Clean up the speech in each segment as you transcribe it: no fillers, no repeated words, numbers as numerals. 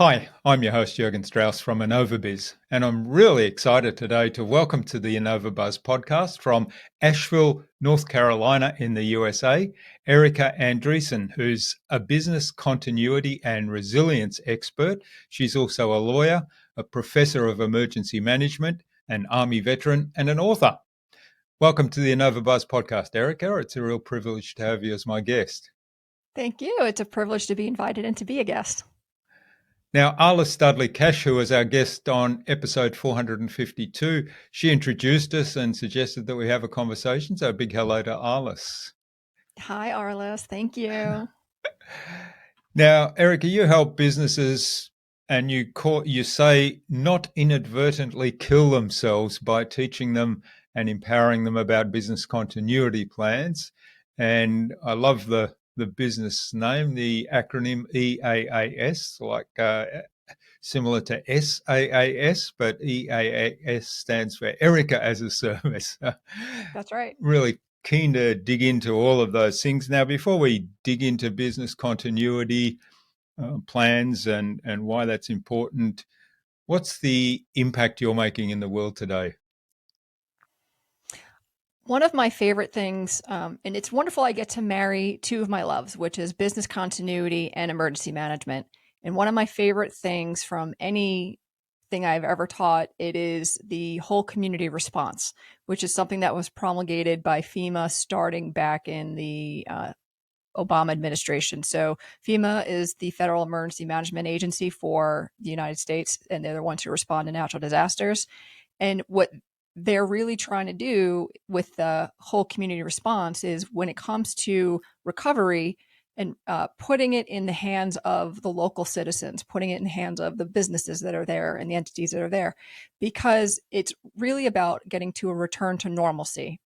Hi, I'm your host, Jürgen Strauss from Innova.Buzz, and I'm really excited today to welcome to the Innova.Buzz podcast from Asheville, North Carolina in the USA, Erika Andresen, who's a business continuity and resilience expert. She's also a lawyer, a professor of emergency management, an Army veteran, and an author. Welcome to the Innova.Buzz podcast, Erika. It's a real privilege to have you as my guest. Thank you. It's a privilege to be invited and to be a guest. Now, Alice Dudley Cash, who was our guest on episode 452, she introduced us and suggested that we have a conversation. So, a big hello to Alice. Hi, Arliss. Thank you. Now, Erika, you help businesses and you say not inadvertently kill themselves by teaching them and empowering them about business continuity plans. And I love the business name, the acronym EaaS, like similar to SaaS, but EaaS stands for Erika as a Service. That's right. Really keen to dig into all of those things. Now, before we dig into business continuity plans and why that's important, what's the impact you're making in the world today? One of my favorite things, and it's wonderful I get to marry two of my loves, which is business continuity and emergency management. And one of my favorite things from anything I've ever taught, it is the whole community response, which is something that was promulgated by FEMA starting back in the Obama administration. So FEMA is the Federal Emergency Management Agency for the United States, and they're the ones who respond to natural disasters. And what they're really trying to do with the whole community response is when it comes to recovery and putting it in the hands of the local citizens, putting it in the hands of the businesses that are there and the entities that are there, because it's really about getting to a return to normalcy.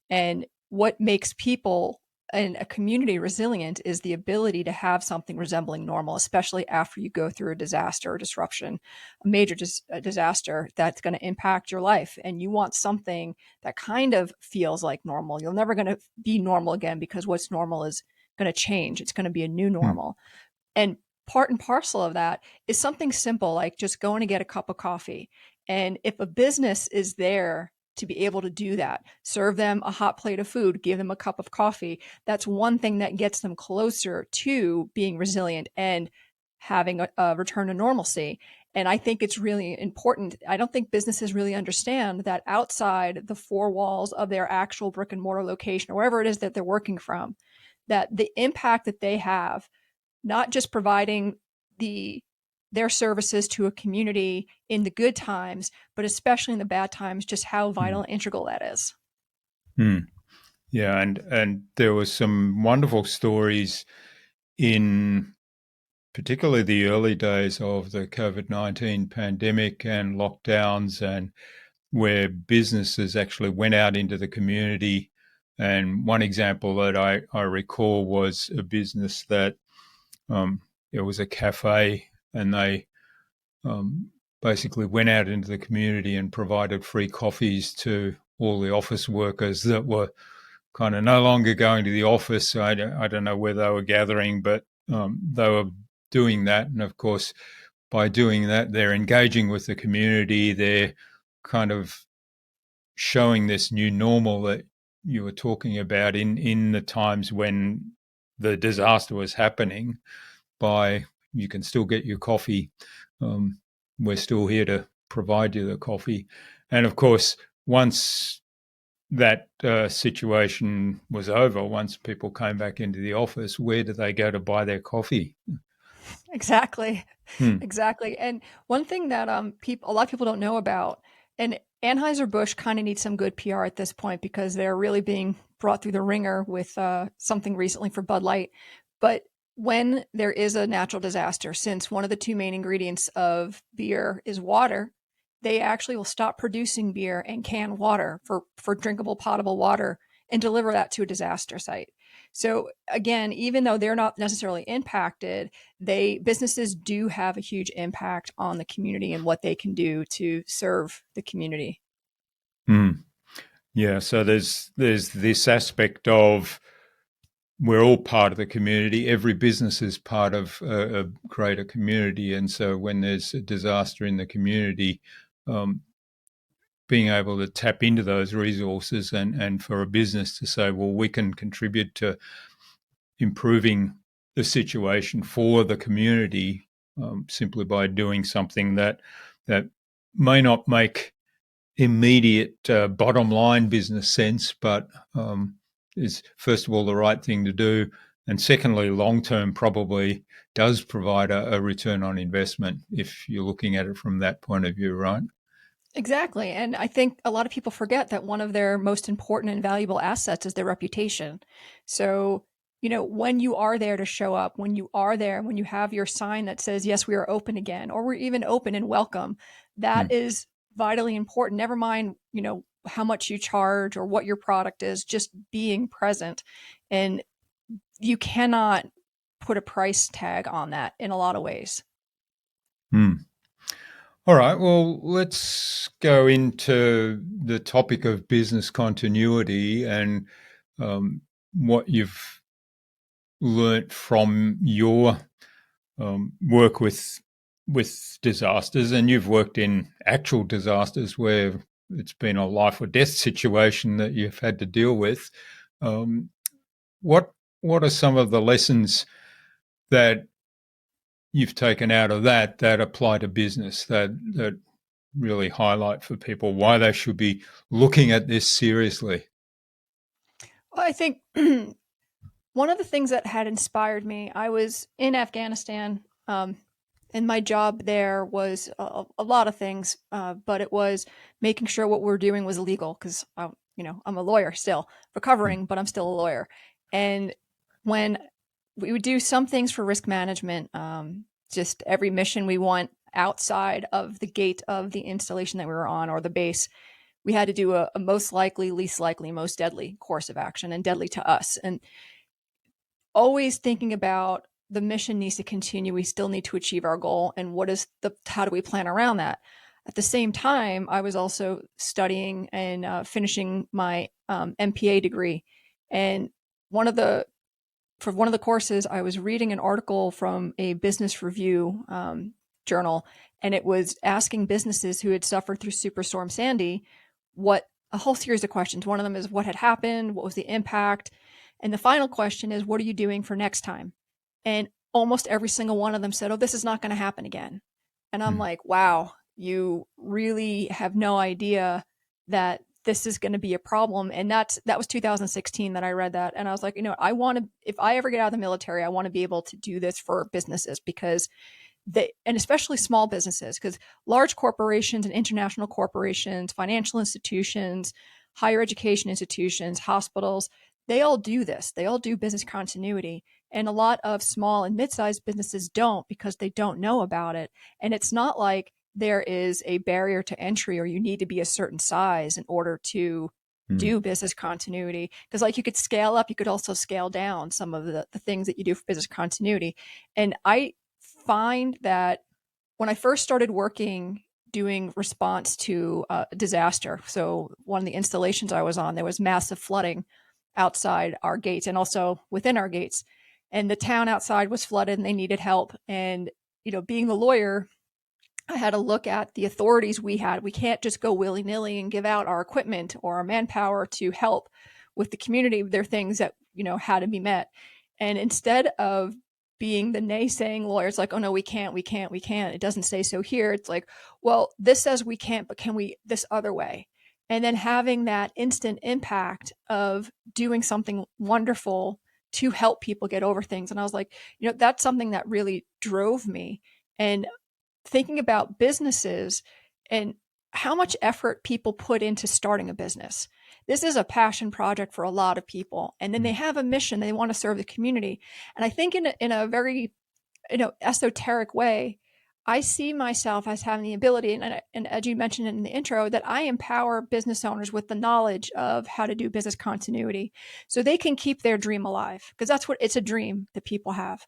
And what makes people and a community resilient is the ability to have something resembling normal, especially after you go through a disaster or disruption, a major disaster that's going to impact your life. And you want something that kind of feels like normal. You're never going to be normal again because what's normal is going to change. It's going to be a new normal. And part and parcel of that is something simple like just going to get a cup of coffee. And if a business is there to be able to do that, serve them a hot plate of food, give them a cup of coffee, that's one thing that gets them closer to being resilient and having a return to normalcy. And I think it's really important. I don't think businesses really understand that outside the four walls of their actual brick and mortar location or wherever it is that they're working from, that the impact that they have, not just providing their services to a community in the good times, but especially in the bad times, just how vital and integral that is. Yeah, and there were some wonderful stories in particularly the early days of the COVID-19 pandemic and lockdowns, and where businesses actually went out into the community. And one example that I recall was a business that it was a cafe, and they basically went out into the community and provided free coffees to all the office workers that were kind of no longer going to the office. I don't know where they were gathering, but they were doing that. And of course, by doing that, they're engaging with the community. They're kind of showing this new normal that you were talking about in the times when the disaster was happening. By you can still get your coffee. We're still here to provide you the coffee. And of course, once that situation was over, once people came back into the office, where do they go to buy their coffee? Exactly. Hmm. Exactly. And one thing that a lot of people don't know about, and Anheuser-Busch kind of needs some good PR at this point because they're really being brought through the ringer with something recently for Bud Light. But when there is a natural disaster, since one of the two main ingredients of beer is water, they actually will stop producing beer and can water for drinkable potable water and deliver that to a disaster site. So again, even though they're not necessarily impacted, businesses do have a huge impact on the community and what they can do to serve the community. Yeah, so there's this aspect of we're all part of the community. Every business is part of a greater community. And so when there's a disaster in the community, being able to tap into those resources and for a business to say, well, we can contribute to improving the situation for the community simply by doing something that may not make immediate bottom line business sense, but is first of all the right thing to do, and secondly, long term probably does provide a return on investment if you're looking at it from that point of view, right? Exactly. And I think a lot of people forget that one of their most important and valuable assets is their reputation. So, when you are there to show up, when you are there, when you have your sign that says, yes, we are open again, or we're even open and welcome, that Hmm. is vitally important. Never mind, how much you charge or what your product is, just being present. And you cannot put a price tag on that in a lot of ways. Hmm. All right. Well, let's go into the topic of business continuity and what you've learnt from your work with disasters, and you've worked in actual disasters where it's been a life or death situation that you've had to deal with. Um, what what are some of the lessons that you've taken out of that apply to business that really highlight for people why they should be looking at this seriously? Well, I think one of the things that had inspired me, I was in Afghanistan, and my job there was a lot of things, but it was making sure what we were doing was legal because, I'm a lawyer still, recovering, but I'm still a lawyer. And when we would do some things for risk management, just every mission we want outside of the gate of the installation that we were on or the base, we had to do a most likely, least likely, most deadly course of action, and deadly to us. And always thinking about the mission needs to continue. We still need to achieve our goal. And how do we plan around that? At the same time, I was also studying and finishing my MPA degree. And one of the, for one of the courses, I was reading an article from a business review journal, and it was asking businesses who had suffered through Superstorm Sandy what a whole series of questions. One of them is what had happened, what was the impact, and the final question is what are you doing for next time? And almost every single one of them said, "Oh, this is not going to happen again." And I'm Hmm. like, "Wow, you really have no idea that this is going to be a problem." And that was 2016 that I read that, and I was like, I want to, if I ever get out of the military, I want to be able to do this for businesses because and especially small businesses, because large corporations and international corporations, financial institutions, higher education institutions, hospitals, they all do this. They all do business continuity. And a lot of small and mid-sized businesses don't because they don't know about it. And it's not like there is a barrier to entry or you need to be a certain size in order to Hmm. do business continuity. Because like you could scale up, you could also scale down some of the things that you do for business continuity. And I find that when I first started working doing response to a disaster, so one of the installations I was on, there was massive flooding outside our gates and also within our gates. And the town outside was flooded and they needed help. And, being the lawyer, I had to look at the authorities we had. We can't just go willy nilly and give out our equipment or our manpower to help with the community. There are things that, had to be met. And instead of being the naysaying lawyers like, oh no, we can't, we can't, we can't. It doesn't say so here. It's like, well, this says we can't, but can we this other way? And then having that instant impact of doing something wonderful to help people get over things. And I was like, that's something that really drove me. And thinking about businesses and how much effort people put into starting a business. This is a passion project for a lot of people. And then they have a mission, they want to serve the community. And I think in a very, esoteric way, I see myself as having the ability, and as you mentioned in the intro, that I empower business owners with the knowledge of how to do business continuity so they can keep their dream alive. Because that's what it's a dream that people have.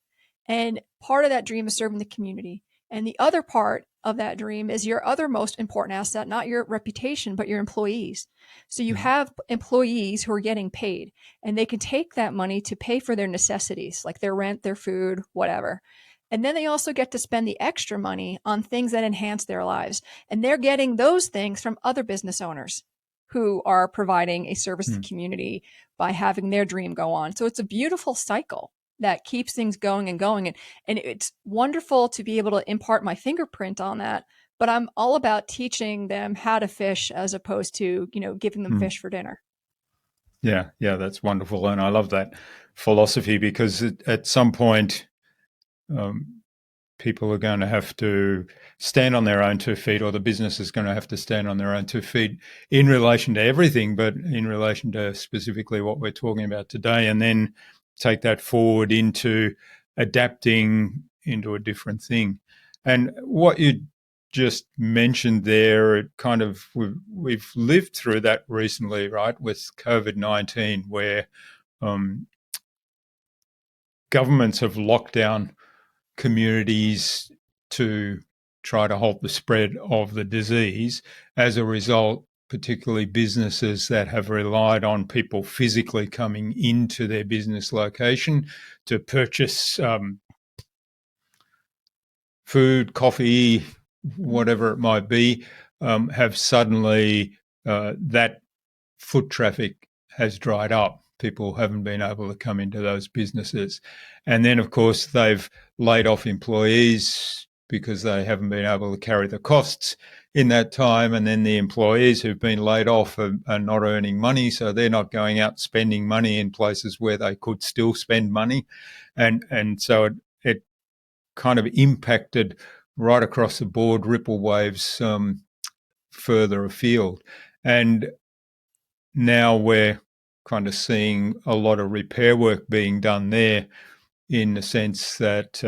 And part of that dream is serving the community. And the other part of that dream is your other most important asset, not your reputation, but your employees. So you have employees who are getting paid, and they can take that money to pay for their necessities, like their rent, their food, whatever. And then they also get to spend the extra money on things that enhance their lives. And they're getting those things from other business owners who are providing a service to the community by having their dream go on. So it's a beautiful cycle that keeps things going and going. And it's wonderful to be able to impart my fingerprint on that. But I'm all about teaching them how to fish as opposed to, giving them fish for dinner. Yeah, that's wonderful. And I love that philosophy because at some point, people are going to have to stand on their own 2 feet, or the business is going to have to stand on their own 2 feet in relation to everything, but in relation to specifically what we're talking about today, and then take that forward into adapting into a different thing. And what you just mentioned there, it kind of we've lived through that recently, right, with COVID-19, where governments have locked down communities to try to halt the spread of the disease. As a result, particularly businesses that have relied on people physically coming into their business location to purchase food, coffee, whatever it might be, have suddenly that foot traffic has dried up. People haven't been able to come into those businesses. And then, of course, they've laid off employees because they haven't been able to carry the costs in that time. And then the employees who've been laid off are not earning money, so they're not going out spending money in places where they could still spend money. And so it kind of impacted right across the board, ripple waves further afield. And now we're kind of seeing a lot of repair work being done there, in the sense that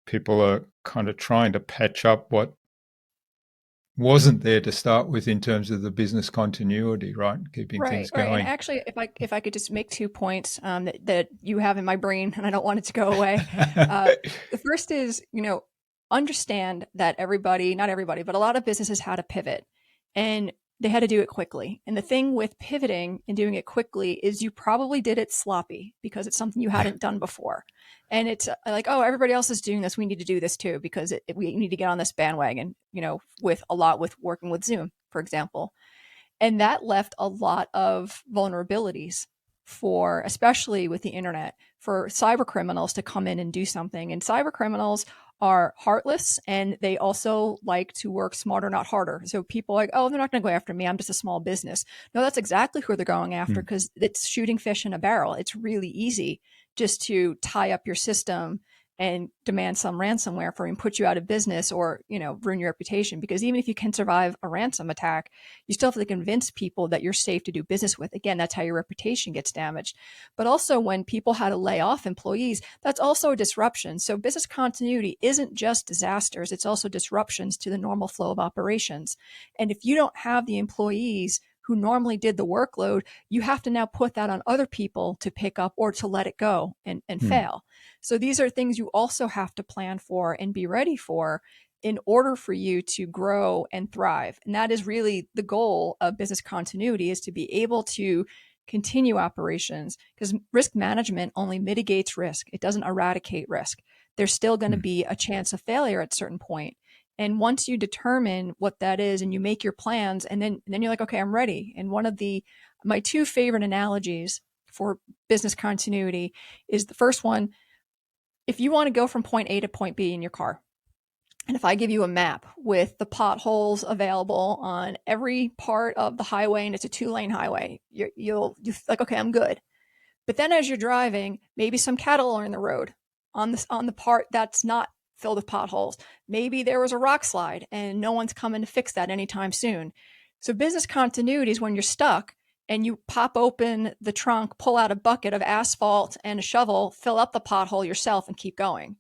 people are kind of trying to patch up what wasn't there to start with in terms of the business continuity, right? Keeping things Right. And going. actually, if I could just make 2 points that you have in my brain, and I don't want it to go away. The first is, understand that everybody, not everybody, but a lot of businesses had to pivot, and they had to do it quickly. And the thing with pivoting and doing it quickly is you probably did it sloppy because it's something you hadn't done before. And it's like, oh, everybody else is doing this. We need to do this too because we need to get on this bandwagon, with working with Zoom, for example. And that left a lot of vulnerabilities for, especially with the internet, for cyber criminals to come in and do something. And cyber criminals are heartless, and they also like to work smarter, not harder. So people are like, oh, they're not going to go after me. I'm just a small business. No, that's exactly who they're going after because it's shooting fish in a barrel. It's really easy just to tie up your system and demand some ransomware for and put you out of business or, ruin your reputation. Because even if you can survive a ransom attack, you still have to convince people that you're safe to do business with. Again, that's how your reputation gets damaged. But also when people had to lay off employees, that's also a disruption. So business continuity isn't just disasters, it's also disruptions to the normal flow of operations. And if you don't have the employees who normally did the workload, you have to now put that on other people to pick up or to let it go and fail. So these are things you also have to plan for and be ready for in order for you to grow and thrive. And that is really the goal of business continuity, is to be able to continue operations, because risk management only mitigates risk. It doesn't eradicate risk. There's still going to be a chance of failure at a certain point. And once you determine what that is and you make your plans, and then you're like, okay, I'm ready. And one of my 2 favorite analogies for business continuity is, the first one, if you want to go from point A to point B in your car, and if I give you a map with the potholes available on every part of the highway, and it's a 2-lane highway, you'll like, okay, I'm good. But then as you're driving, maybe some cattle are in the road on the part that's not filled with potholes. Maybe there was a rock slide and no one's coming to fix that anytime soon. So business continuity is when you're stuck and you pop open the trunk, pull out a bucket of asphalt and a shovel, fill up the pothole yourself and keep going.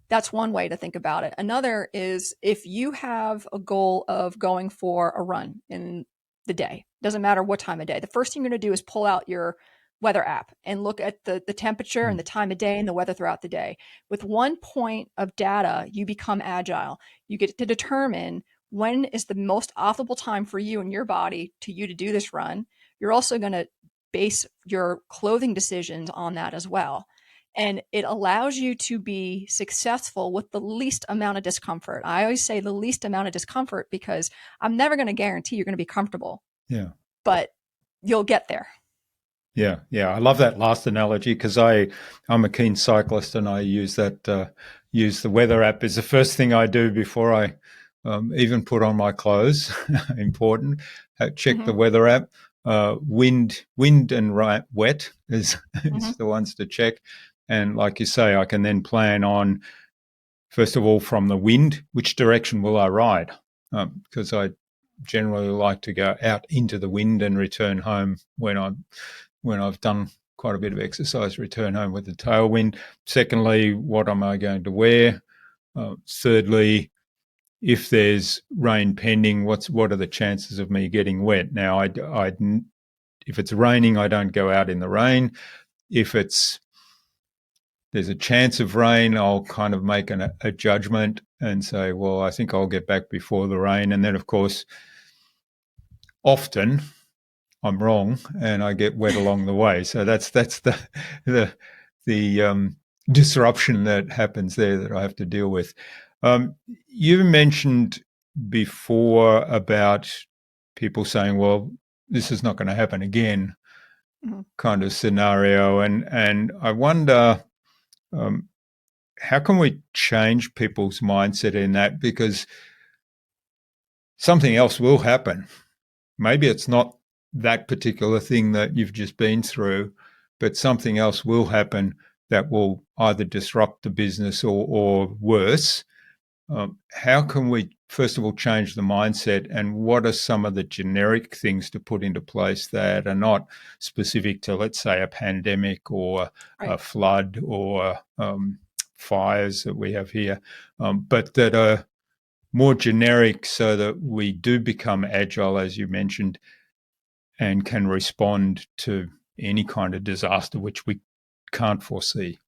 That's one way to think about it. Another is if you have a goal of going for a run in the day, doesn't matter what time of day, the first thing you're going to do is pull out your weather app and look at the temperature and the time of day and the weather throughout the day. With 1 point of data, you become agile. You get to determine when is the most optimal time for you and your body to do this run. You're also going to base your clothing decisions on that as well. And it allows you to be successful with the least amount of discomfort. I always say the least amount of discomfort because I'm never going to guarantee you're going to be comfortable. Yeah. But you'll get there. Yeah. I love that last analogy because I'm a keen cyclist and I use use the weather app as the first thing I do before I even put on my clothes. Important. Check the weather app. Wind and wet is the ones to check. And like you say, I can then plan on, first of all, from the wind, which direction will I ride? Because I generally like to go out into the wind and return home when I've done quite a bit of exercise, return home with the tailwind. Secondly, what am I going to wear? Thirdly, if there's rain pending, what are the chances of me getting wet? Now, if it's raining, I don't go out in the rain. If there's a chance of rain, I'll kind of make a judgment and say, well, I think I'll get back before the rain. And then, of course, often I'm wrong and I get wet along the way. So that's the disruption that happens there that I have to deal with. You mentioned before about people saying, well, this is not going to happen again, kind of scenario. And I wonder, how can we change people's mindset in that? Because something else will happen. Maybe it's not that particular thing that you've just been through, but something else will happen that will either disrupt the business or worse. How can we, first of all, change the mindset, and what are some of the generic things to put into place that are not specific to, let's say, a pandemic or a flood or fires that we have here, but that are more generic so that we do become agile, as you mentioned, and can respond to any kind of disaster which we can't foresee.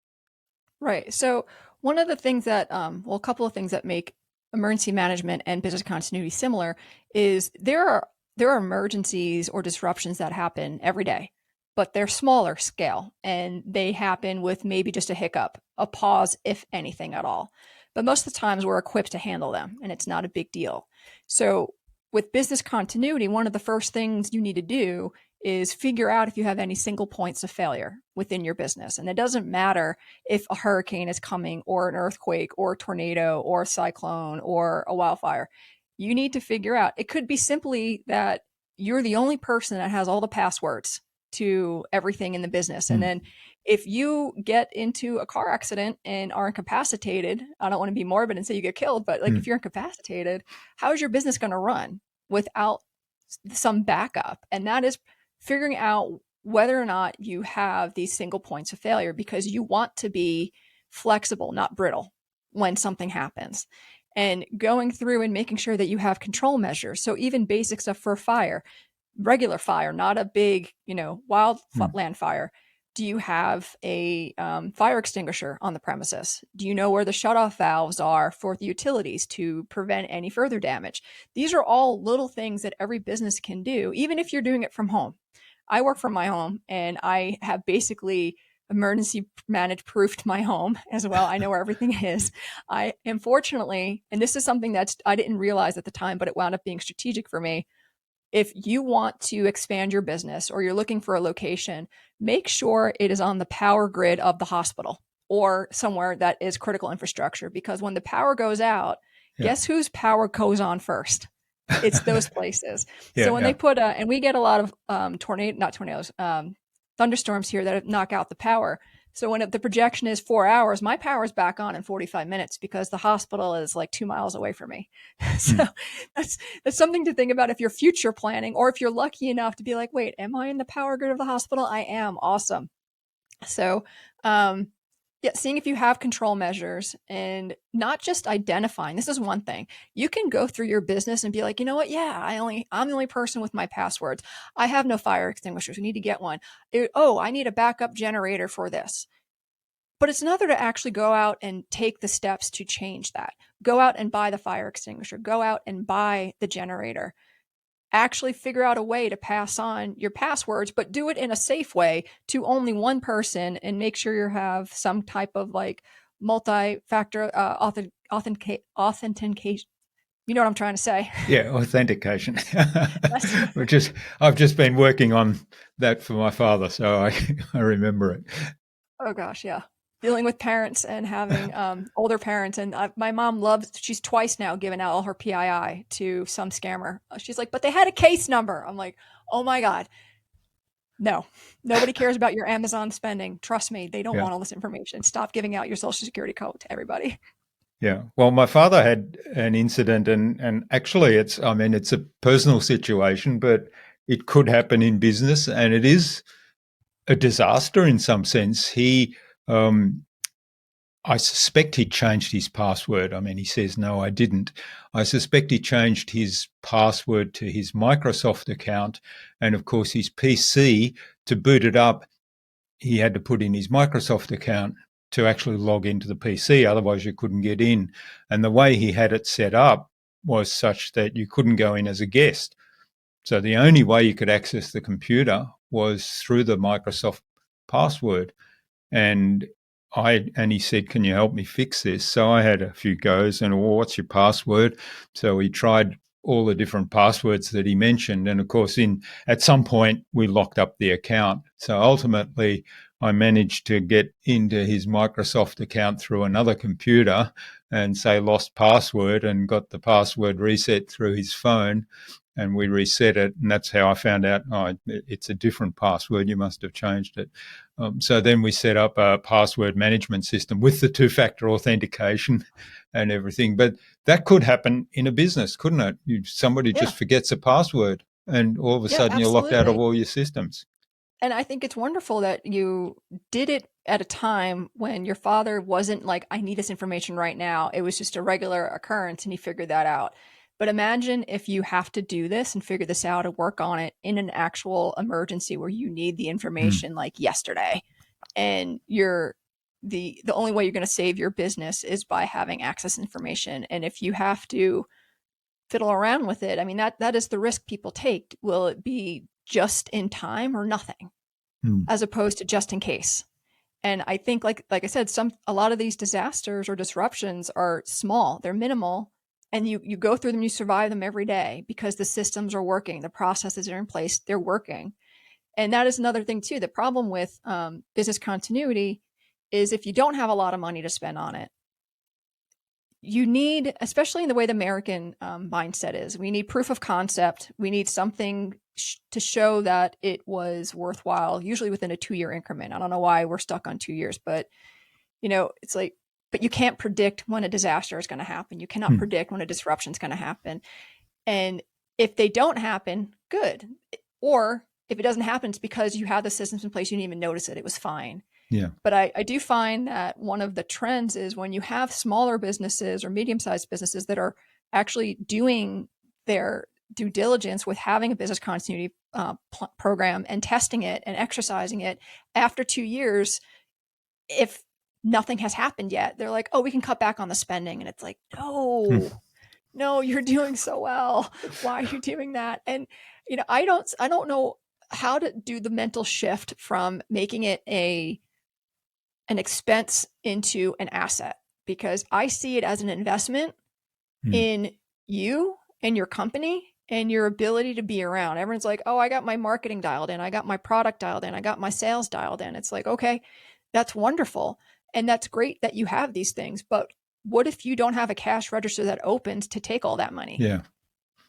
Right. So one of the things that, a couple of things that make emergency management and business continuity similar is there are emergencies or disruptions that happen every day, but they're smaller scale and they happen with maybe just a hiccup, a pause, if anything at all. But most of the times we're equipped to handle them and it's not a big deal. So with business continuity, one of the first things you need to do is figure out if you have any single points of failure within your business. And it doesn't matter if a hurricane is coming or an earthquake or a tornado or a cyclone or a wildfire. You need to figure out, it could be simply that you're the only person that has all the passwords to everything in the business. And then if you get into a car accident and are incapacitated, I don't want to be morbid and say you get killed, but like if you're incapacitated, how is your business going to run without some backup? And that is figuring out whether or not you have these single points of failure, because you want to be flexible, not brittle when something happens. And going through and making sure that you have control measures. So even basic stuff for fire, regular fire, not a big, wildland fire. Do you have a fire extinguisher on the premises? Do you know where the shutoff valves are for the utilities to prevent any further damage? These are all little things that every business can do, even if you're doing it from home. I work from my home and I have basically emergency managed proofed my home as well. I know where everything is. I unfortunately, and this is something that I didn't realize at the time, but it wound up being strategic for me. If you want to expand your business or you're looking for a location, make sure it is on the power grid of the hospital or somewhere that is critical infrastructure, because when the power goes out, guess whose power goes on first? It's those places. So when they put and we get a lot of thunderstorms here that knock out the power. So when the projection is 4 hours, my power is back on in 45 minutes because the hospital is like 2 miles away from me. So that's something to think about if you're future planning, or if you're lucky enough to be like, wait, am I in the power grid of the hospital? I am. Awesome. So Yeah, seeing if you have control measures and not just identifying. This is one thing. You can go through your business and be like, you know what? Yeah, I'm the only person with my passwords. I have no fire extinguishers. We need to get one. I need a backup generator for this. But it's another to actually go out and take the steps to change that. Go out and buy the fire extinguisher. Go out and buy the generator. Actually figure out a way to pass on your passwords, but do it in a safe way to only one person, and make sure you have some type of like multi-factor authentication. You know what I'm trying to say? Yeah, authentication. I've just been working on that for my father, so I remember it. Oh gosh, yeah. Dealing with parents and having older parents, and my mom loves. She's twice now given out all her PII to some scammer. She's like, but they had a case number. I'm like, oh my god, no, nobody cares about your Amazon spending. Trust me, they don't Yeah. want all this information. Stop giving out your social security code to everybody. Yeah. Well, my father had an incident, and actually it's a personal situation, but it could happen in business, and it is a disaster in some sense. Um, I suspect he changed his password. I mean, he says, no, I didn't. I suspect he changed his password to his Microsoft account. And of course, his PC, to boot it up, he had to put in his Microsoft account to actually log into the PC. Otherwise, you couldn't get in. And the way he had it set up was such that you couldn't go in as a guest. So the only way you could access the computer was through the Microsoft password. And he said, can you help me fix this? So I had a few goes and, what's your password? So we tried all the different passwords that he mentioned. And of course, at some point, we locked up the account. So ultimately, I managed to get into his Microsoft account through another computer and say lost password, and got the password reset through his phone. And we reset it. And that's how I found out, it's a different password. You must have changed it. So then we set up a password management system with the two-factor authentication and everything. But that could happen in a business, couldn't it? Somebody Yeah, just forgets a password, and all of a yeah, sudden you're locked out of absolutely. all your systems. And I think it's wonderful that you did it at a time when your father wasn't like, I need this information right now. It was just a regular occurrence and he figured that out. But imagine if you have to do this and figure this out and work on it in an actual emergency where you need the Mm. information like yesterday, and you're the only way you're going to save your business is by having access information. And if you have to fiddle around with it, I mean, that is the risk people take. Will it be just in time or nothing, Mm. as opposed to just in case? And I think, like I said, a lot of these disasters or disruptions are small, they're minimal, and you go through them, you survive them every day because the systems are working, the processes are in place, they're working. And that is another thing too. The problem with business continuity is if you don't have a lot of money to spend on it, you need, especially in the way the American mindset is, we need proof of concept. We need something to show that it was worthwhile, usually within a 2-year increment. I don't know why we're stuck on 2 years, but it's like, but you can't predict when a disaster is going to happen. You cannot Mm. predict when a disruption is going to happen. And if they don't happen, good. Or if it doesn't happen, it's because you have the systems in place. You didn't even notice it. It was fine. Yeah. But I do find that one of the trends is when you have smaller businesses or medium-sized businesses that are actually doing their due diligence with having a business continuity program and testing it and exercising it, after 2 years, if nothing has happened yet, they're like, oh, we can cut back on the spending. And it's like, Mm. no, you're doing so well. Why are you doing that? And, I don't know how to do the mental shift from making it an expense into an asset, because I see it as an investment Mm. in you and your company and your ability to be around. Everyone's like, oh, I got my marketing dialed in. I got my product dialed in. I got my sales dialed in. It's like, okay, that's wonderful. And that's great that you have these things. But what if you don't have a cash register that opens to take all that money? Yeah.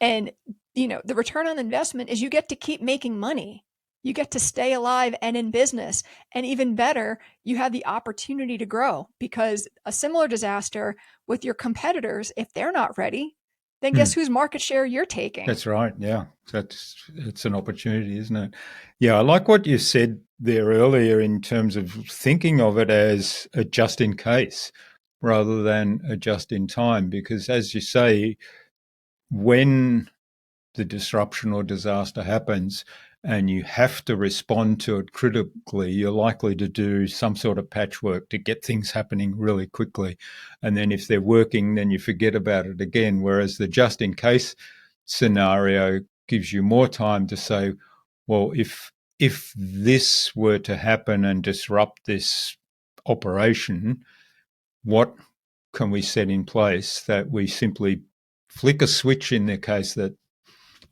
And, the return on investment is you get to keep making money. You get to stay alive and in business. And even better, you have the opportunity to grow, because a similar disaster with your competitors, if they're not ready, then guess Mm. whose market share you're taking? That's right. Yeah. It's an opportunity, isn't it? Yeah. I like what you said there earlier in terms of thinking of it as a just in case rather than a just in time, because as you say, when the disruption or disaster happens and you have to respond to it critically, you're likely to do some sort of patchwork to get things happening really quickly. And then if they're working, then you forget about it again. Whereas the just in case scenario gives you more time to say, well, if this were to happen and disrupt this operation, what can we set in place that we simply flick a switch in the case that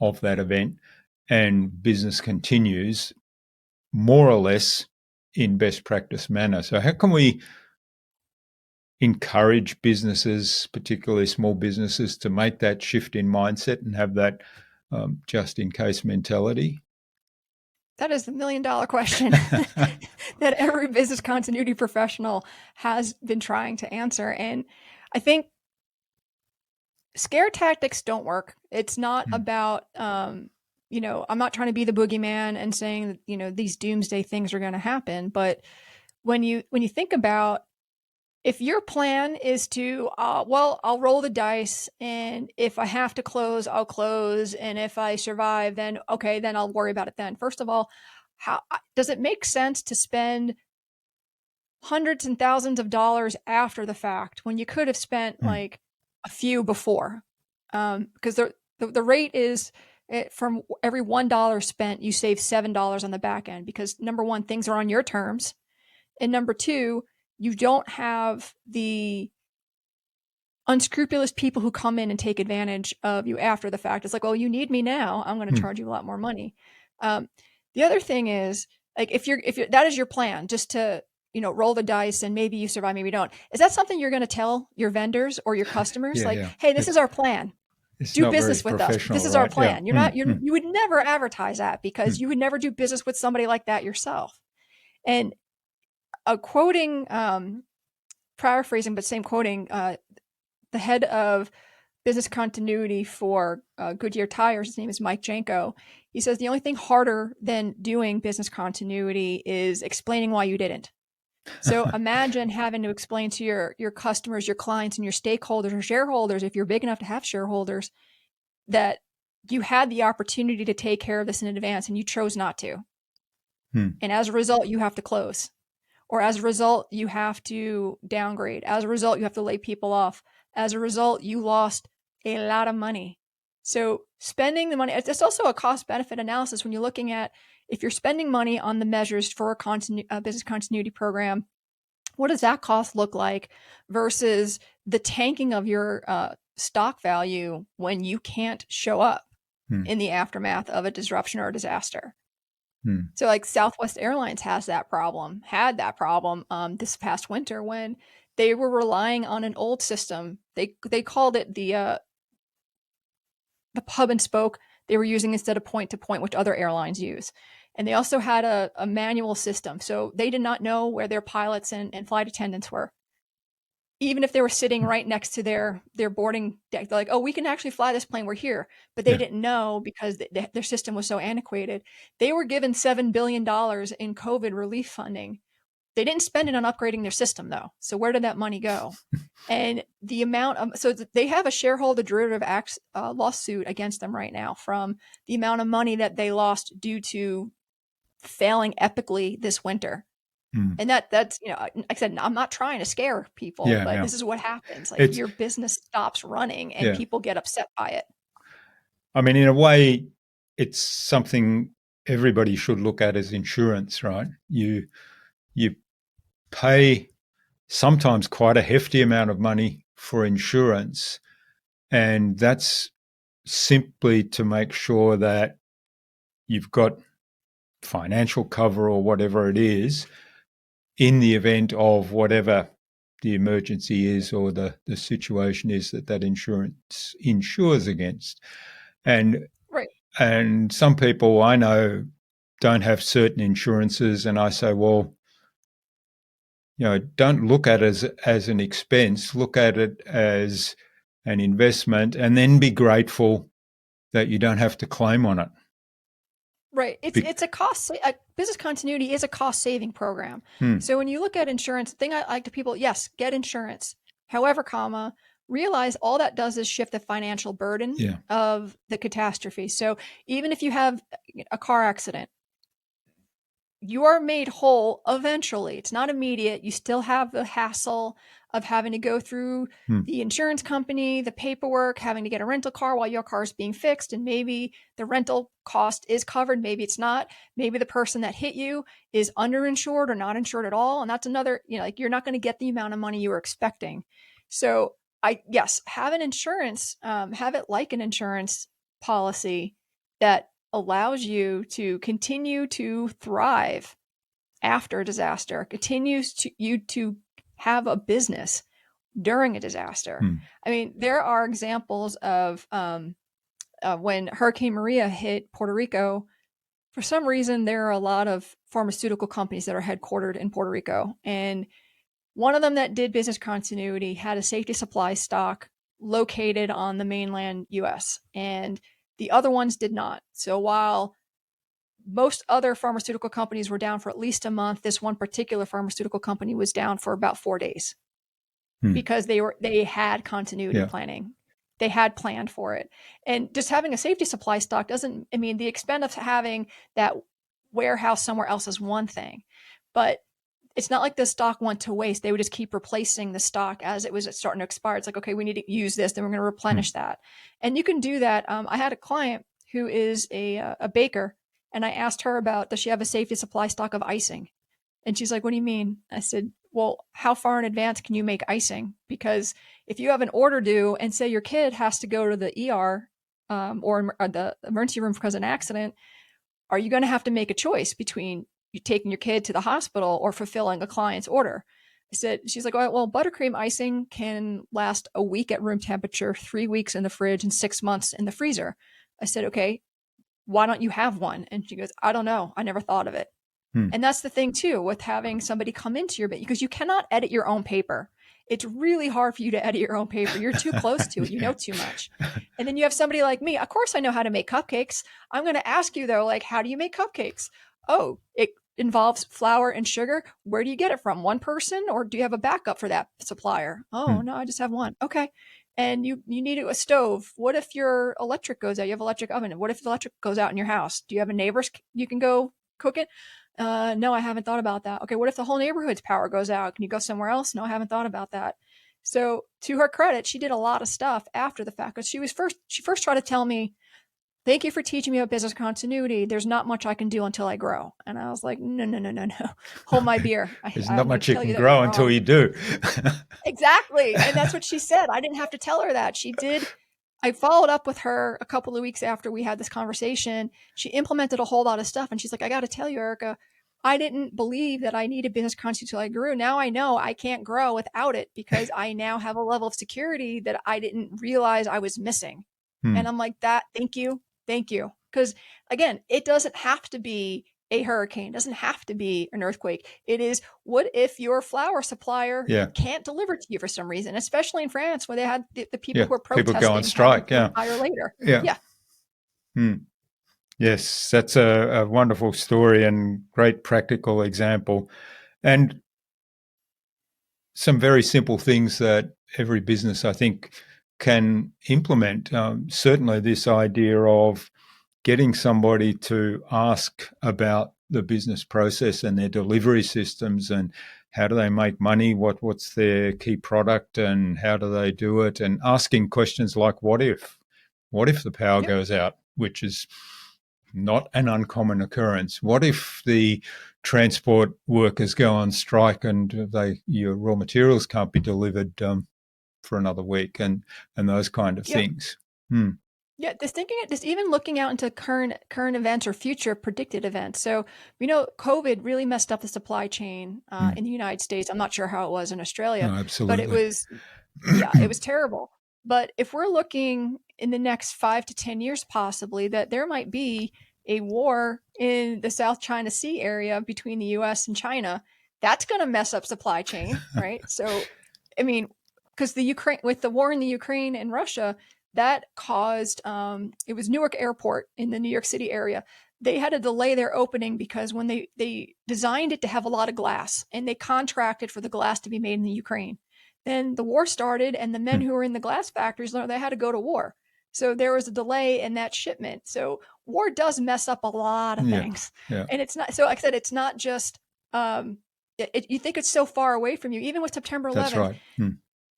of that event and business continues more or less in best practice manner. So how can we encourage businesses, particularly small businesses, to make that shift in mindset and have that just in case mentality? That is the $1 million question that every business continuity professional has been trying to answer. And I think scare tactics don't work. It's not about, I'm not trying to be the boogeyman and saying that, these doomsday things are going to happen. But when you think about, if your plan is to, I'll roll the dice, and if I have to close, I'll close. And if I survive, then okay, then I'll worry about it then. First of all, how does it make sense to spend hundreds and thousands of dollars after the fact when you could have spent like a few before? Because the rate is from every $1 spent, you save $7 on the back end, because number one, things are on your terms. And number two, you don't have the unscrupulous people who come in and take advantage of you after the fact. It's like, well, you need me now, I'm going to charge you a lot more money. The other thing is, like, if that is your plan, just to, roll the dice and maybe you survive, maybe you don't. Is that something you're going to tell your vendors or your customers? Hey, this is our plan. Do business with us. This is our plan. You're not, you would never advertise that, because you would never do business with somebody like that yourself. And quoting, paraphrasing, but same quoting, the head of business continuity for Goodyear Tires, his name is Mike Janko. He says the only thing harder than doing business continuity is explaining why you didn't. So imagine having to explain to your customers, your clients, and your stakeholders or shareholders, if you're big enough to have shareholders, that you had the opportunity to take care of this in advance and you chose not to. And as a result, you have to close. Or as a result, you have to downgrade. As a result, you have to lay people off. As a result, you lost a lot of money. So spending the money, it's also a cost-benefit analysis when you're looking at, if you're spending money on the measures for a business continuity program, what does that cost look like versus the tanking of your stock value when you can't show up in the aftermath of a disruption or a disaster? So like Southwest Airlines had that problem this past winter when they were relying on an old system. They called it the hub and spoke they were using instead of point to point, which other airlines use. And they also had a manual system. So they did not know where their pilots and flight attendants were. Even if they were sitting right next to their boarding deck, they're like, oh, we can actually fly this plane, we're here. But they didn't know, because their system was so antiquated. They were given $7 billion in COVID relief funding. They didn't spend it on upgrading their system, though. So where did that money go? And the amount of, so they have a shareholder derivative lawsuit against them right now from the amount of money that they lost due to failing epically this winter. And that's, like I said, I'm not trying to scare people, but this is what happens. Like, your business stops running and people get upset by it. I mean, in a way, it's something everybody should look at as insurance, right? You pay sometimes quite a hefty amount of money for insurance, and that's simply to make sure that you've got financial cover or whatever it is in the event of whatever the emergency is or the situation is that insurance insures against. And and some people I know don't have certain insurances, and I say, well, don't look at it as an expense, look at it as an investment, and then be grateful that you don't have to claim on it. Right. It's a cost. Business continuity is a cost saving program. Hmm. So when you look at insurance, the thing I like to people, yes, get insurance. However, realize all that does is shift the financial burden Yeah. of the catastrophe. So even if you have a car accident, you are made whole eventually. It's not immediate. You still have the hassle of having to go through the insurance company, the paperwork, having to get a rental car while your car is being fixed. And maybe the rental cost is covered. Maybe it's not. Maybe the person that hit you is underinsured or not insured at all. And that's another, like you're not going to get the amount of money you were expecting. So yes, have an insurance, have it like an insurance policy that allows you to continue to thrive after a disaster, continues you to have a business during a disaster. I mean, there are examples of when Hurricane Maria hit Puerto Rico. For some reason, there are a lot of pharmaceutical companies that are headquartered in Puerto Rico. And one of them that did business continuity had a safety supply stock located on the mainland US, and the other ones did not. So while most other pharmaceutical companies were down for at least a month, this one particular pharmaceutical company was down for about 4 days because they had continuity planning. They had planned for it. And just having a safety supply stock doesn't, I mean, the expense of having that warehouse somewhere else is one thing, but it's not like the stock went to waste. They would just keep replacing the stock as it was starting to expire. It's like, okay, we need to use this, then we're going to replenish that. And you can do that. I had a client who is a baker, and I asked her about, does she have a safety supply stock of icing? And she's like, what do you mean? I said, well, how far in advance can you make icing? Because if you have an order due and say your kid has to go to the ER or the emergency room because of an accident, are you going to have to make a choice between you taking your kid to the hospital or fulfilling a client's order? She's like, well, buttercream icing can last a week at room temperature, 3 weeks in the fridge, and 6 months in the freezer. I said, okay, why don't you have one? And she goes, I don't know. I never thought of it. And that's the thing too, with having somebody come into your, because you cannot edit your own paper. It's really hard for you to edit your own paper. You're too close to it. You know too much. And then you have somebody like me. Of course I know how to make cupcakes. I'm going to ask you though, like, how do you make cupcakes? Oh, it involves flour and sugar. Where do you get it from? One person, or do you have a backup for that supplier? Oh, no, I just have one. Okay. And you need a stove. What if your electric goes out? You have an electric oven. What if the electric goes out in your house? Do you have a neighbor's you can go cook it? No, I haven't thought about that. Okay, what if the whole neighborhood's power goes out? Can you go somewhere else? No, I haven't thought about that. So to her credit, she did a lot of stuff after the fact. Because she first tried to tell me, thank you for teaching me about business continuity. There's not much I can do until I grow. And I was like, no. Hold my beer. There's not I'm going much to you tell you can that you're grow until wrong. you do. Exactly. And that's what she said. I didn't have to tell her that. She did. I followed up with her a couple of weeks after we had this conversation. She implemented a whole lot of stuff. And she's like, I got to tell you, Erika, I didn't believe that I needed business continuity until I grew. Now I know I can't grow without it because I now have a level of security that I didn't realize I was missing. And I'm like, thank you. Because again, it doesn't have to be a hurricane, doesn't have to be an earthquake. It is, what if your flour supplier can't deliver to you for some reason, especially in France where they had the people who were protesting, people go on strike. hire later. Yeah. Yes, that's a wonderful story and great practical example. And some very simple things that every business, I think, can implement. Certainly this idea of getting somebody to ask about the business process and their delivery systems and how do they make money, what's their key product and how do they do it, and asking questions like what if the power goes out, which is not an uncommon occurrence. What if the transport workers go on strike and your raw materials can't be delivered for another week, and those kind of things. Yeah, just even looking out into current events or future predicted events. So we know COVID really messed up the supply chain in the United States. I'm not sure how it was in Australia, absolutely. but it was terrible. But if we're looking in the next 5 to 10 years, possibly, that there might be a war in the South China Sea area between the U.S. and China, that's going to mess up supply chain, right? So, I mean, because with the war in the Ukraine and Russia, that caused it was Newark Airport in the New York City area they had to delay their opening because when they designed it to have a lot of glass, and they contracted for the glass to be made in the Ukraine. Then the war started, and the men who were in the glass factories, they had to go to war. So there was a delay in that shipment. So war does mess up a lot of things. Yeah. And it's not, so like I said, it's not just, you think it's so far away from you, even with September 11th. That's right.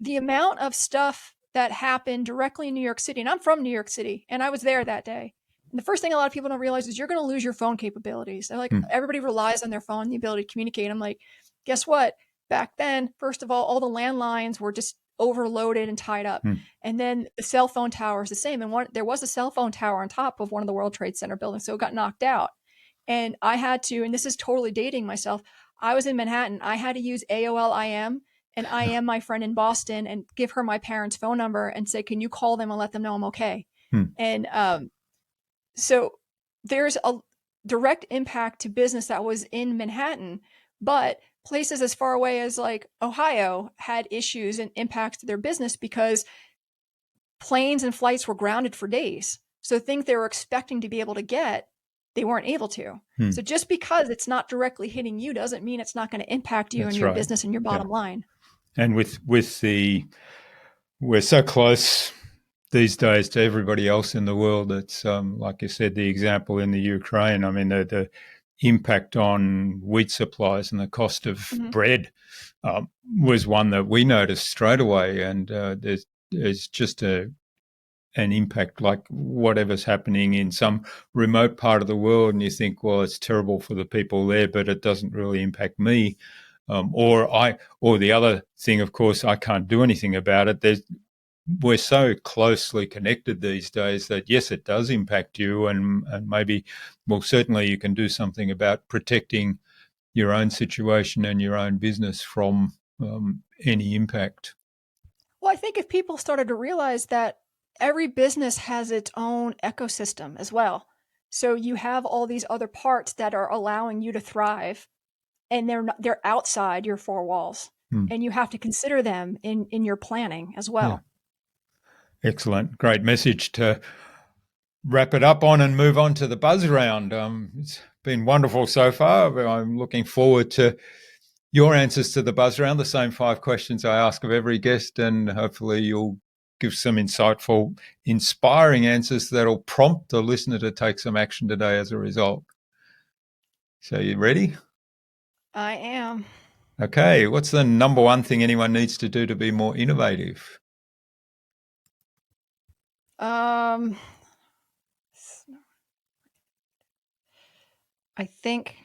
The amount of stuff that happened directly in New York City, and I'm from New York City, and I was there that day. And the first thing a lot of people don't realize is you're going to lose your phone capabilities. They're like, everybody relies on their phone, the ability to communicate. I'm like, guess what? Back then, first of all the landlines were just overloaded and tied up. And then the cell phone tower is the same. And there was a cell phone tower on top of one of the World Trade Center buildings, so it got knocked out. And I had to, and this is totally dating myself, I was in Manhattan. I had to use AOL IM and IM my friend in Boston and give her my parents' phone number and say, can you call them and let them know I'm okay? And so there's a direct impact to business that was in Manhattan, but places as far away as like Ohio had issues and impacts to their business because planes and flights were grounded for days. So things they were expecting to be able to get, they weren't able to. So just because it's not directly hitting you doesn't mean it's not going to impact you and your business and your bottom line. And with we're so close these days to everybody else in the world. It's like you said, the example in the Ukraine. I mean, the impact on wheat supplies and the cost of bread was one that we noticed straight away. And there's just an impact like whatever's happening in some remote part of the world, and you think, well, it's terrible for the people there, but it doesn't really impact me. Or the other thing, of course, I can't do anything about it. We're so closely connected these days that yes, it does impact you, and maybe, well, certainly you can do something about protecting your own situation and your own business from any impact. Well, I think if people started to realize that every business has its own ecosystem as well. So you have all these other parts that are allowing you to thrive, and they're outside your four walls, and you have to consider them in your planning as well. Yeah. Excellent. Great message to wrap it up on and move on to the buzz round. It's been wonderful so far. I'm looking forward to your answers to the buzz round, the same 5 questions I ask of every guest, and hopefully you'll give some insightful, inspiring answers that'll prompt the listener to take some action today as a result. So you ready? I am. Okay. What's the number one thing anyone needs to do to be more innovative? I think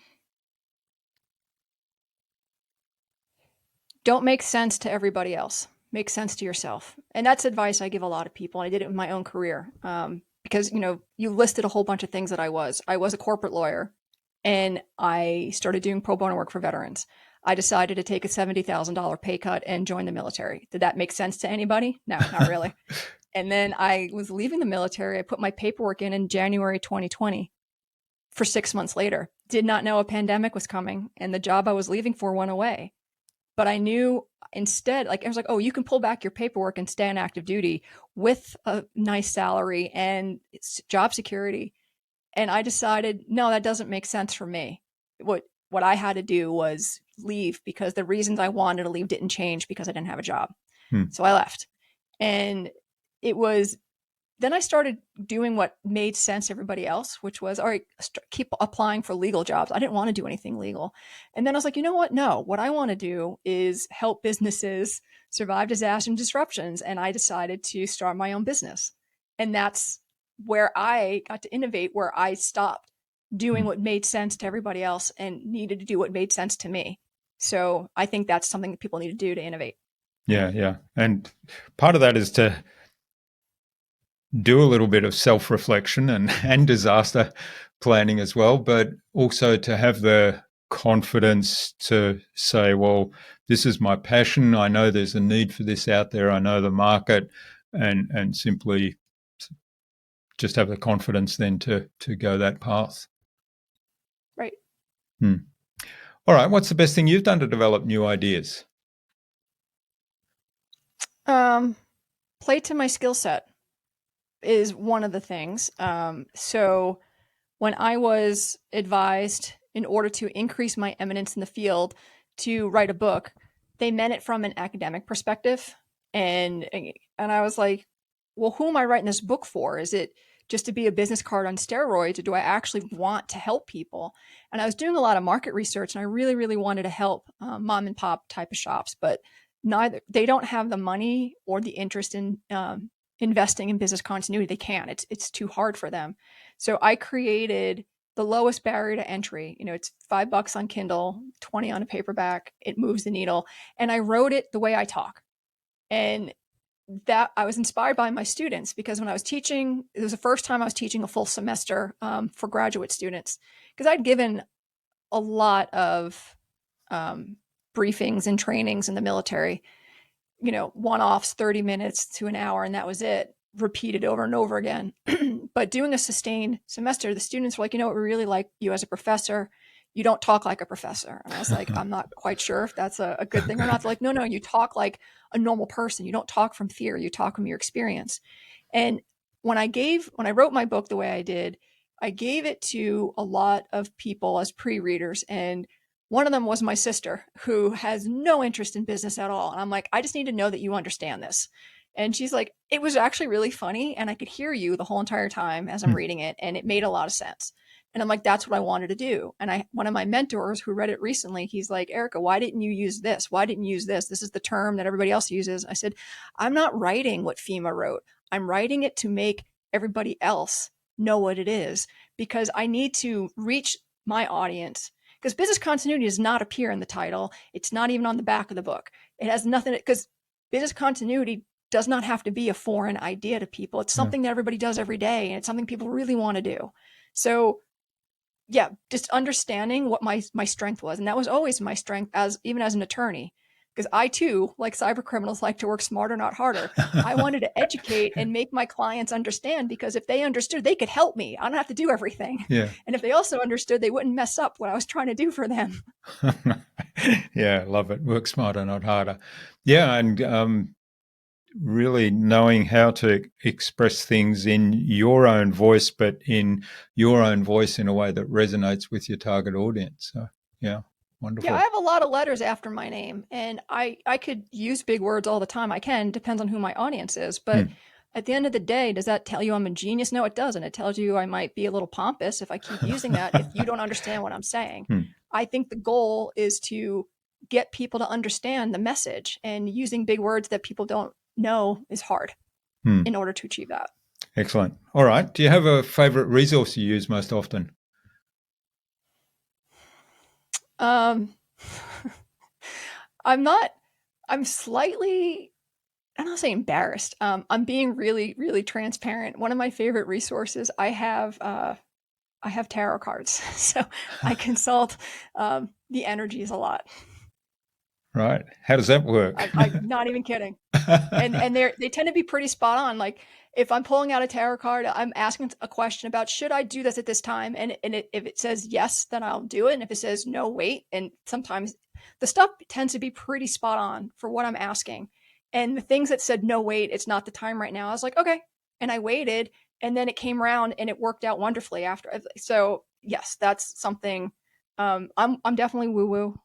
don't make sense to everybody else. Make sense to yourself. And that's advice I give a lot of people. I did it in my own career. Because, you listed a whole bunch of things that I was. I was a corporate lawyer, and I started doing pro bono work for veterans. I decided to take a $70,000 pay cut and join the military. Did that make sense to anybody? No, not really. And then I was leaving the military. I put my paperwork in January 2020 for 6 months later. Did not know a pandemic was coming, and the job I was leaving for went away. But I knew instead, I was like, oh, you can pull back your paperwork and stay on active duty with a nice salary and job security. And I decided, no, that doesn't make sense for me. What I had to do was leave, because the reasons I wanted to leave didn't change because I didn't have a job. So I left. And then I started doing what made sense to everybody else, which was, all right, keep applying for legal jobs. I didn't want to do anything legal. And then I was like, you know what? No, what I want to do is help businesses survive disaster and disruptions. And I decided to start my own business. And that's where I got to innovate, where I stopped doing what made sense to everybody else and needed to do what made sense to me. So I think that's something that people need to do to innovate. Yeah. And part of that is to do a little bit of self-reflection and disaster planning as well, but also to have the confidence to say, well, this is my passion. I know there's a need for this out there. I know the market, and simply just have the confidence then to go that path. Right. All right. What's the best thing you've done to develop new ideas? Play to my skill set is one of the things. So when I was advised in order to increase my eminence in the field to write a book, they meant it from an academic perspective. And I was like, well, who am I writing this book for? Is it just to be a business card on steroids, or do I actually want to help people? And I was doing a lot of market research, and I really, really wanted to help mom and pop type of shops, but they don't have the money or the interest in investing in business continuity. They can't. It's too hard for them. So I created the lowest barrier to entry. It's $5 on Kindle, 20 on a paperback. It moves the needle, and I wrote it the way I talk. And that I was inspired by my students, because when I was teaching, it was the first time I was teaching a full semester for graduate students, because I'd given a lot of briefings and trainings in the military, one-offs, 30 minutes to an hour, and that was it, repeated over and over again. But doing a sustained semester, the students were like, we really like you as a professor. You don't talk like a professor. And I was like, I'm not quite sure if that's a good thing or not. They're like, no, you talk like a normal person. You don't talk from fear. You talk from your experience. And when I wrote my book the way I did, I gave it to a lot of people as pre-readers. And one of them was my sister, who has no interest in business at all. And I'm like, I just need to know that you understand this. And she's like, it was actually really funny, and I could hear you the whole entire time as I'm reading it, and it made a lot of sense. And I'm like, that's what I wanted to do. And one of my mentors who read it recently, he's like, Erika, why didn't you use this? Why didn't you use this? This is the term that everybody else uses. I said, I'm not writing what FEMA wrote. I'm writing it to make everybody else know what it is, because I need to reach my audience. Because business continuity does not appear in the title. It's not even on the back of the book. It has nothing, because business continuity does not have to be a foreign idea to people. It's something that everybody does every day, and it's something people really want to do. So yeah, just understanding what my strength was. And that was always my strength, even as an attorney, because I too, like cyber criminals, like to work smarter, not harder. I wanted to educate and make my clients understand, because if they understood, they could help me. I don't have to do everything. Yeah. And if they also understood, they wouldn't mess up what I was trying to do for them. Yeah, love it. Work smarter, not harder. Yeah, and really knowing how to express things in your own voice, but in your own voice in a way that resonates with your target audience. So, yeah, wonderful. Yeah, I have a lot of letters after my name, and I could use big words all the time. I can, depends on who my audience is. But at the end of the day, does that tell you I'm a genius? No, it doesn't. It tells you I might be a little pompous if I keep using that, if you don't understand what I'm saying. I think the goal is to get people to understand the message, and using big words that people don't know is hard in order to achieve that. Excellent. All right. Do you have a favorite resource you use most often? I'm slightly, I'm not saying embarrassed. I'm being really, really transparent. One of my favorite resources, I have tarot cards. So I consult the energies a lot. Right. How does that work? I'm not even kidding. And they tend to be pretty spot on. Like, if I'm pulling out a tarot card, I'm asking a question about, should I do this at this time? And if it says yes, then I'll do it. And if it says no, wait. And sometimes the stuff tends to be pretty spot on for what I'm asking. And the things that said no, wait, it's not the time right now, I was like, okay. And I waited, and then it came around, and it worked out wonderfully after. So yes, that's something. I'm definitely woo woo.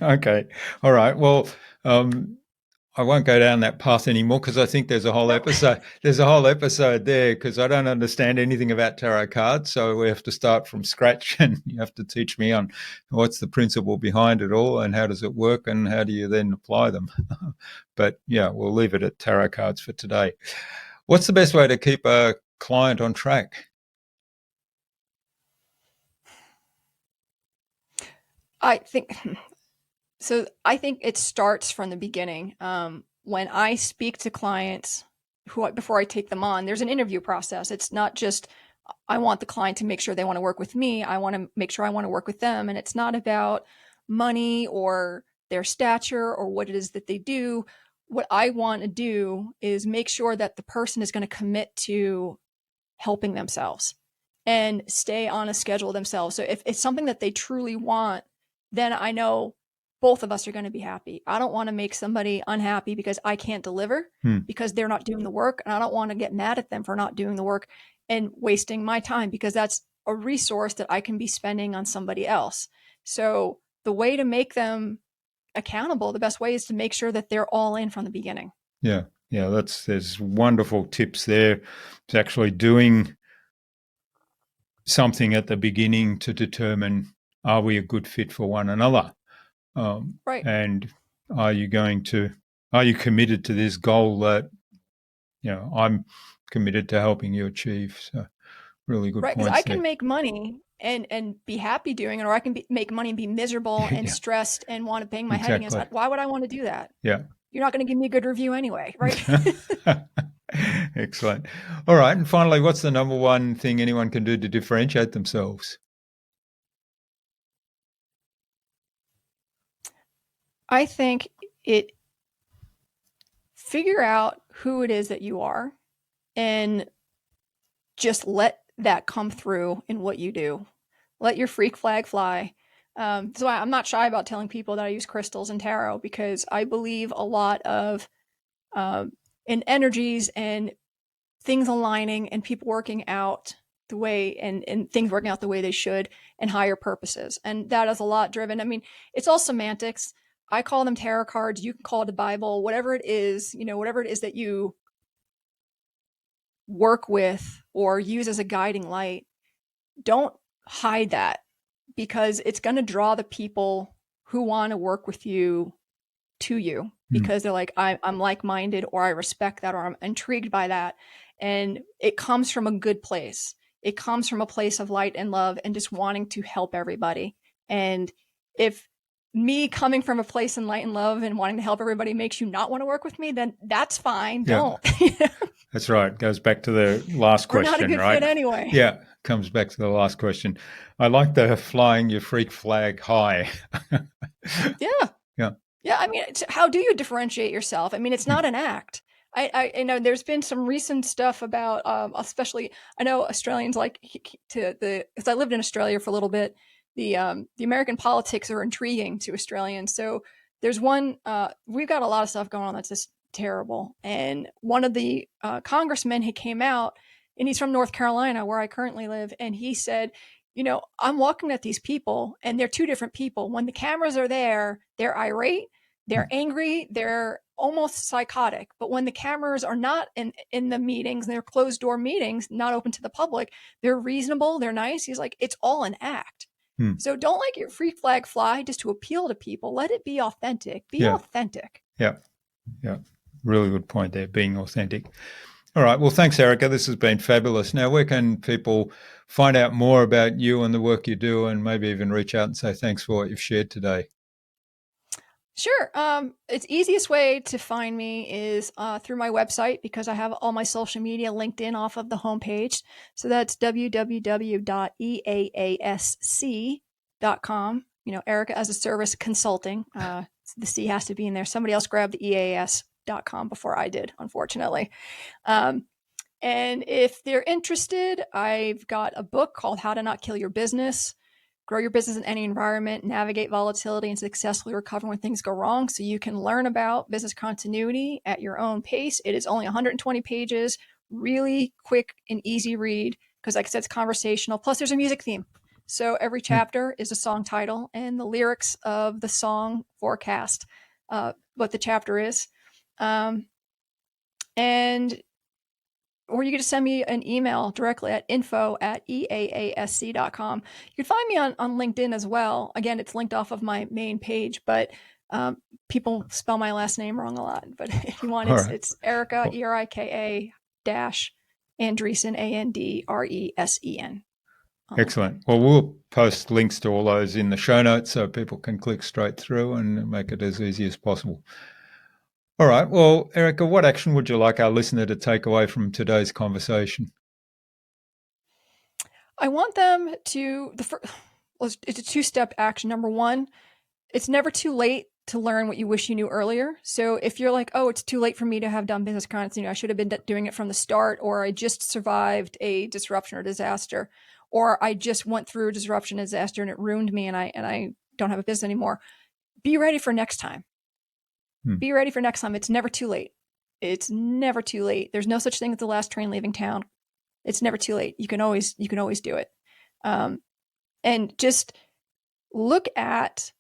Okay. All right. Well, I won't go down that path anymore, because I think there's a whole episode. There's a whole episode there, because I don't understand anything about tarot cards. So we have to start from scratch, and you have to teach me on what's the principle behind it all, and how does it work, and how do you then apply them. But yeah, we'll leave it at tarot cards for today. What's the best way to keep a client on track? I think it starts from the beginning. When I speak to clients before I take them on, there's an interview process. It's not just, I want the client to make sure they want to work with me. I want to make sure I want to work with them. And it's not about money or their stature or what it is that they do. What I want to do is make sure that the person is going to commit to helping themselves and stay on a schedule themselves. So if it's something that they truly want, then I know both of us are going to be happy. I don't want to make somebody unhappy because I can't deliver, because they're not doing the work. And I don't want to get mad at them for not doing the work. and wasting my time, because that's a resource that I can be spending on somebody else. So the way to make them accountable, the best way is to make sure that they're all in from the beginning. Yeah. Yeah. There's wonderful tips there. It's actually doing something at the beginning to determine, are we a good fit for one another? Right. And are you committed to this goal that, I'm committed to helping you achieve? So really good Right. Because I points can there. make money and be happy doing it, or I can make money and be miserable and Yeah, stressed and want to bang my head against exactly. it. Why would I want to do that? Yeah. You're not going to give me a good review anyway, right? Excellent. All right. And finally, what's the number one thing anyone can do to differentiate themselves? I think figure out who it is that you are and just let that come through in what you do. Let your freak flag fly. So I'm not shy about telling people that I use crystals and tarot, because I believe a lot of in energies and things aligning and people working out the way, and things working out the way they should, and higher purposes. And that is a lot driven. I mean, it's all semantics. I call them tarot cards. You can call it a Bible, whatever it is, whatever it is that you work with or use as a guiding light. Don't hide that, because it's going to draw the people who want to work with you to you, because they're like, I'm like-minded, or I respect that, or I'm intrigued by that. And it comes from a good place. It comes from a place of light and love and just wanting to help everybody. And if me coming from a place in light and love and wanting to help everybody makes you not want to work with me, then that's fine. Yeah. Don't. That's right. Goes back to the last We're question, not a good right? fit anyway. Yeah. Comes back to the last question. I like the flying your freak flag high. Yeah. Yeah. Yeah. I mean, how do you differentiate yourself? I mean, it's not an act. I know there's been some recent stuff about, especially, I know Australians like because I lived in Australia for a little bit. The American politics are intriguing to Australians. So there's we've got a lot of stuff going on that's just terrible. And one of the congressmen, he came out, and he's from North Carolina, where I currently live. And he said, I'm walking at these people, and they're two different people. When the cameras are there, they're irate, they're angry, they're almost psychotic. But when the cameras are not in the meetings, they're closed door meetings, not open to the public, they're reasonable, they're nice. He's like, it's all an act. So don't let your free flag fly just to appeal to people. Let it be authentic. Be authentic. Yeah. Yeah. Really good point there, being authentic. All right. Well, thanks, Erika. This has been fabulous. Now, where can people find out more about you and the work you do, and maybe even reach out and say thanks for what you've shared today? Sure. It's easiest way to find me is through my website, because I have all my social media linked in off of the homepage. So that's www.eaasc.com. Erika as a Service Consulting. The C has to be in there. Somebody else grabbed the EaaS.com before I did, unfortunately. And if they're interested, I've got a book called How to Not Kill Your Business. Grow your business in any environment, navigate volatility, and successfully recover when things go wrong, so you can learn about business continuity at your own pace. It is only 120 pages, really quick and easy read, because like I said, it's conversational. Plus there's a music theme. So every chapter is a song title and the lyrics of the song forecast what the chapter is. And or you can just send me an email directly at info@eaasc.com. You can find me on LinkedIn as well. Again, it's linked off of my main page, but people spell my last name wrong a lot. But if you want, it's Erika, Erika dash Andresen, Andresen. Excellent. Well, we'll post links to all those in the show notes so people can click straight through and make it as easy as possible. All right. Well, Erika, what action would you like our listener to take away from today's conversation? I want them to, it's a two-step action. Number one, it's never too late to learn what you wish you knew earlier. So if you're like, oh, it's too late for me to have done business continuity, I should have been doing it from the start, or I just survived a disruption or disaster, or I just went through a disruption and disaster and it ruined me, and I don't have a business anymore. Be ready for next time. Be ready for next time. It's never too late. It's never too late. There's no such thing as the last train leaving town. It's never too late. You can always do it. And just look at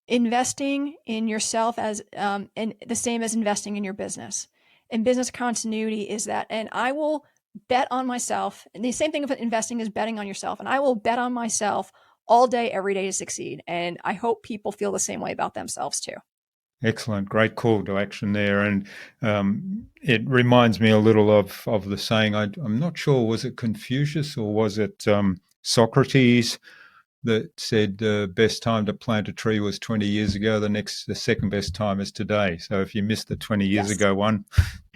investing in yourself as and the same as investing in your business. And business continuity is that. And I will bet on myself. And the same thing of investing is betting on yourself. And I will bet on myself all day, every day to succeed. And I hope people feel the same way about themselves too. Excellent. Great call to action there. And it reminds me a little of the saying, I'm not sure, was it Confucius or was it Socrates that said the best time to plant a tree was 20 years ago. The second best time is today. So if you missed the 20 years Yes. ago one,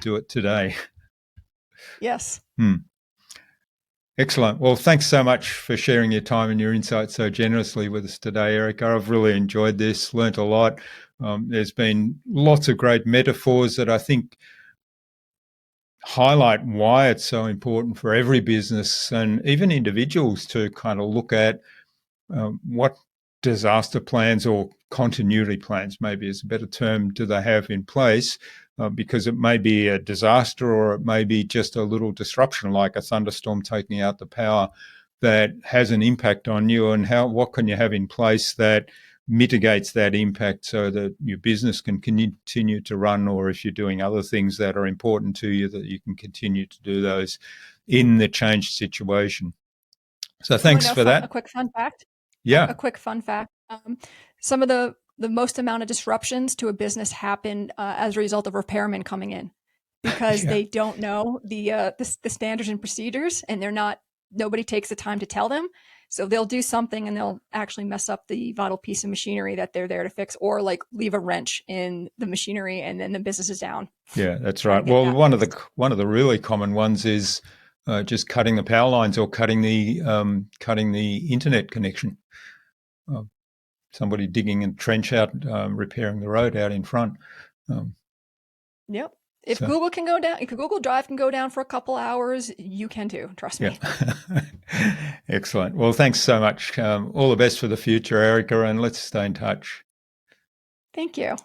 do it today. Yes. Excellent. Well, thanks so much for sharing your time and your insights so generously with us today, Erika. I've really enjoyed this, learnt a lot. There's been lots of great metaphors that I think highlight why it's so important for every business and even individuals to kind of look at what disaster plans or continuity plans, maybe is a better term, do they have in place? Because it may be a disaster or it may be just a little disruption like a thunderstorm taking out the power that has an impact on you, and what can you have in place that mitigates that impact so that your business can continue to run, or if you're doing other things that are important to you, that you can continue to do those in the changed situation. So thanks for that. A quick fun fact. Yeah. A quick fun fact. Some of the most amount of disruptions to a business happen as a result of repairmen coming in because they don't know the standards and procedures, and nobody takes the time to tell them. So they'll do something and they'll actually mess up the vital piece of machinery that they're there to fix, or like leave a wrench in the machinery and then the business is down. Yeah, that's right. Well, one of the really common ones is just cutting the power lines or cutting the internet connection. Somebody digging a trench out, repairing the road out in front. Yep. If Google Drive can go down for a couple hours, you can too. Trust me. Excellent. Well, thanks so much. All the best for the future, Erika, and let's stay in touch. Thank you.